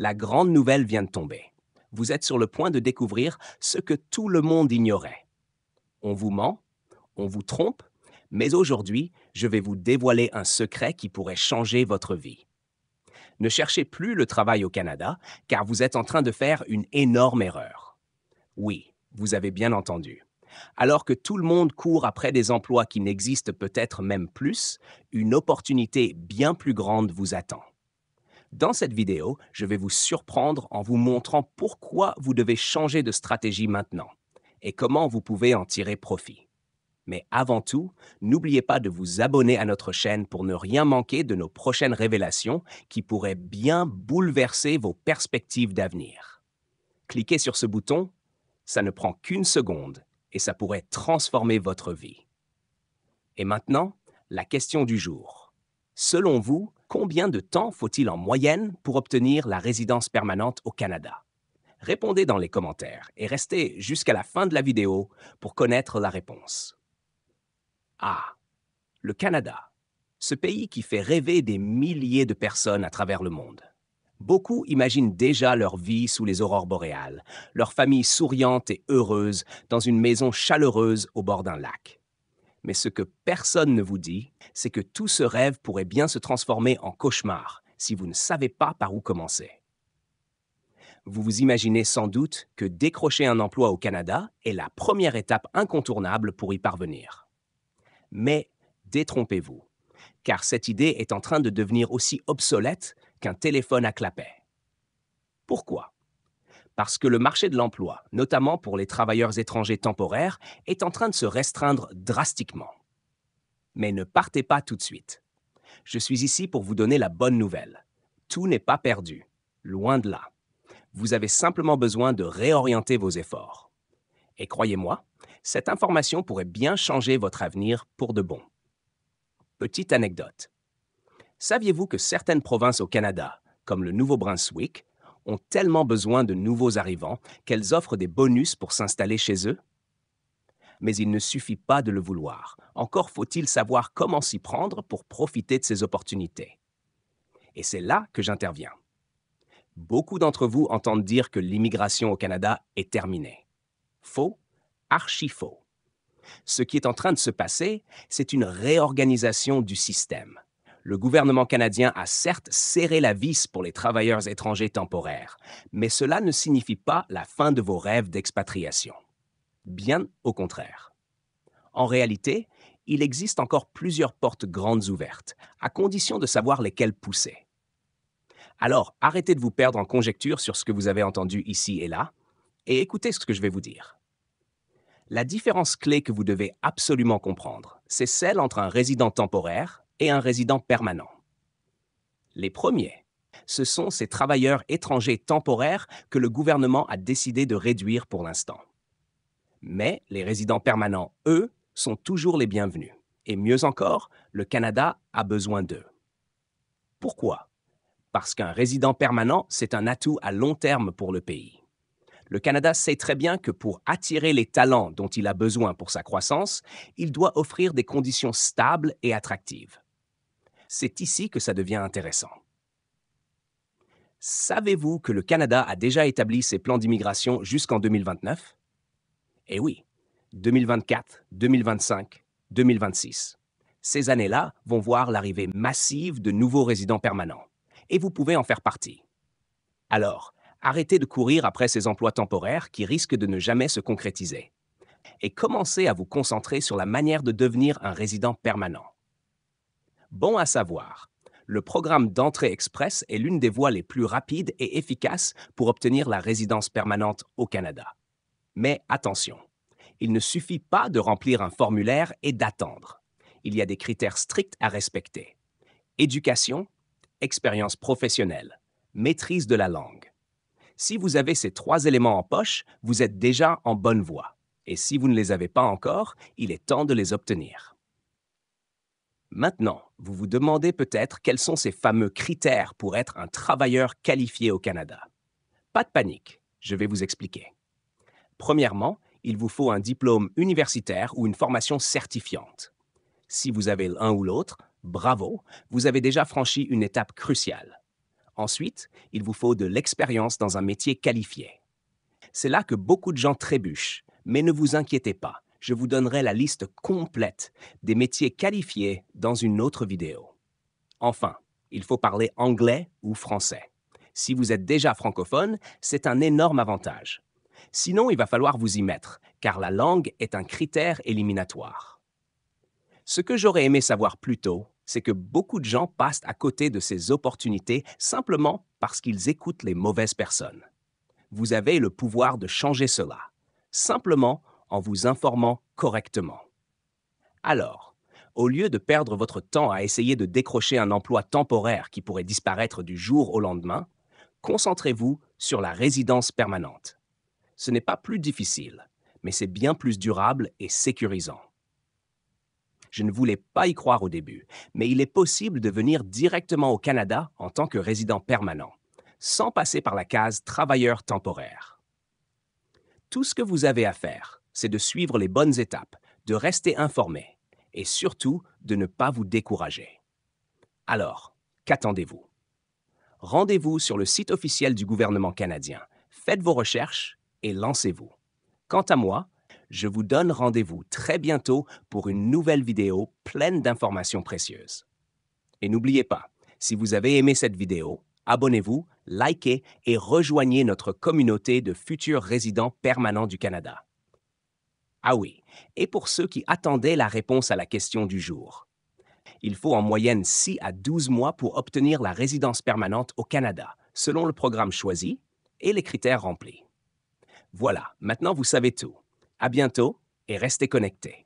La grande nouvelle vient de tomber. Vous êtes sur le point de découvrir ce que tout le monde ignorait. On vous ment, on vous trompe, mais aujourd'hui, je vais vous dévoiler un secret qui pourrait changer votre vie. Ne cherchez plus le travail au Canada, car vous êtes en train de faire une énorme erreur. Oui, vous avez bien entendu. Alors que tout le monde court après des emplois qui n'existent peut-être même plus, une opportunité bien plus grande vous attend. Dans cette vidéo, je vais vous surprendre en vous montrant pourquoi vous devez changer de stratégie maintenant et comment vous pouvez en tirer profit. Mais avant tout, n'oubliez pas de vous abonner à notre chaîne pour ne rien manquer de nos prochaines révélations qui pourraient bien bouleverser vos perspectives d'avenir. Cliquez sur ce bouton, ça ne prend qu'une seconde et ça pourrait transformer votre vie. Et maintenant, la question du jour. Selon vous, combien de temps faut-il en moyenne pour obtenir la résidence permanente au Canada? Répondez dans les commentaires et restez jusqu'à la fin de la vidéo pour connaître la réponse. Ah, le Canada, ce pays qui fait rêver des milliers de personnes à travers le monde. Beaucoup imaginent déjà leur vie sous les aurores boréales, leur famille souriante et heureuse dans une maison chaleureuse au bord d'un lac. Mais ce que personne ne vous dit, c'est que tout ce rêve pourrait bien se transformer en cauchemar si vous ne savez pas par où commencer. Vous vous imaginez sans doute que décrocher un emploi au Canada est la première étape incontournable pour y parvenir. Mais détrompez-vous, car cette idée est en train de devenir aussi obsolète qu'un téléphone à clapet. Pourquoi? Parce que le marché de l'emploi, notamment pour les travailleurs étrangers temporaires, est en train de se restreindre drastiquement. Mais ne partez pas tout de suite. Je suis ici pour vous donner la bonne nouvelle. Tout n'est pas perdu, loin de là. Vous avez simplement besoin de réorienter vos efforts. Et croyez-moi, cette information pourrait bien changer votre avenir pour de bon. Petite anecdote. Saviez-vous que certaines provinces au Canada, comme le Nouveau-Brunswick, ont tellement besoin de nouveaux arrivants qu'elles offrent des bonus pour s'installer chez eux? Mais il ne suffit pas de le vouloir. Encore faut-il savoir comment s'y prendre pour profiter de ces opportunités. Et c'est là que j'interviens. Beaucoup d'entre vous entendent dire que l'immigration au Canada est terminée. Faux, archi faux. Ce qui est en train de se passer, c'est une réorganisation du système. Le gouvernement canadien a certes serré la vis pour les travailleurs étrangers temporaires, mais cela ne signifie pas la fin de vos rêves d'expatriation. Bien au contraire. En réalité, il existe encore plusieurs portes grandes ouvertes, à condition de savoir lesquelles pousser. Alors, arrêtez de vous perdre en conjectures sur ce que vous avez entendu ici et là, et écoutez ce que je vais vous dire. La différence clé que vous devez absolument comprendre, c'est celle entre un résident temporaire et un résident permanent. Les premiers, ce sont ces travailleurs étrangers temporaires que le gouvernement a décidé de réduire pour l'instant. Mais les résidents permanents, eux, sont toujours les bienvenus. Et mieux encore, le Canada a besoin d'eux. Pourquoi? Parce qu'un résident permanent, c'est un atout à long terme pour le pays. Le Canada sait très bien que pour attirer les talents dont il a besoin pour sa croissance, il doit offrir des conditions stables et attractives. C'est ici que ça devient intéressant. Savez-vous que le Canada a déjà établi ses plans d'immigration jusqu'en 2029? Eh oui, 2024, 2025, 2026. Ces années-là vont voir l'arrivée massive de nouveaux résidents permanents. Et vous pouvez en faire partie. Alors, arrêtez de courir après ces emplois temporaires qui risquent de ne jamais se concrétiser. Et commencez à vous concentrer sur la manière de devenir un résident permanent. Bon à savoir, le programme d'entrée express est l'une des voies les plus rapides et efficaces pour obtenir la résidence permanente au Canada. Mais attention, il ne suffit pas de remplir un formulaire et d'attendre. Il y a des critères stricts à respecter. Éducation, expérience professionnelle, maîtrise de la langue. Si vous avez ces 3 éléments en poche, vous êtes déjà en bonne voie. Et si vous ne les avez pas encore, il est temps de les obtenir. Maintenant, vous vous demandez peut-être quels sont ces fameux critères pour être un travailleur qualifié au Canada. Pas de panique, je vais vous expliquer. Premièrement, il vous faut un diplôme universitaire ou une formation certifiante. Si vous avez l'un ou l'autre, bravo, vous avez déjà franchi une étape cruciale. Ensuite, il vous faut de l'expérience dans un métier qualifié. C'est là que beaucoup de gens trébuchent, mais ne vous inquiétez pas, je vous donnerai la liste complète des métiers qualifiés dans une autre vidéo. Enfin, il faut parler anglais ou français. Si vous êtes déjà francophone, c'est un énorme avantage. Sinon, il va falloir vous y mettre, car la langue est un critère éliminatoire. Ce que j'aurais aimé savoir plus tôt, c'est que beaucoup de gens passent à côté de ces opportunités simplement parce qu'ils écoutent les mauvaises personnes. Vous avez le pouvoir de changer cela, simplement en vous informant correctement. Alors, au lieu de perdre votre temps à essayer de décrocher un emploi temporaire qui pourrait disparaître du jour au lendemain, concentrez-vous sur la résidence permanente. Ce n'est pas plus difficile, mais c'est bien plus durable et sécurisant. Je ne voulais pas y croire au début, mais il est possible de venir directement au Canada en tant que résident permanent, sans passer par la case travailleur temporaire. Tout ce que vous avez à faire, c'est de suivre les bonnes étapes, de rester informé et surtout de ne pas vous décourager. Alors, qu'attendez-vous? Rendez-vous sur le site officiel du gouvernement canadien, faites vos recherches et lancez-vous. Quant à moi, je vous donne rendez-vous très bientôt pour une nouvelle vidéo pleine d'informations précieuses. Et n'oubliez pas, si vous avez aimé cette vidéo, abonnez-vous, likez et rejoignez notre communauté de futurs résidents permanents du Canada. Ah oui, et pour ceux qui attendaient la réponse à la question du jour, il faut en moyenne 6 à 12 mois pour obtenir la résidence permanente au Canada, selon le programme choisi et les critères remplis. Voilà, maintenant vous savez tout. À bientôt et restez connectés.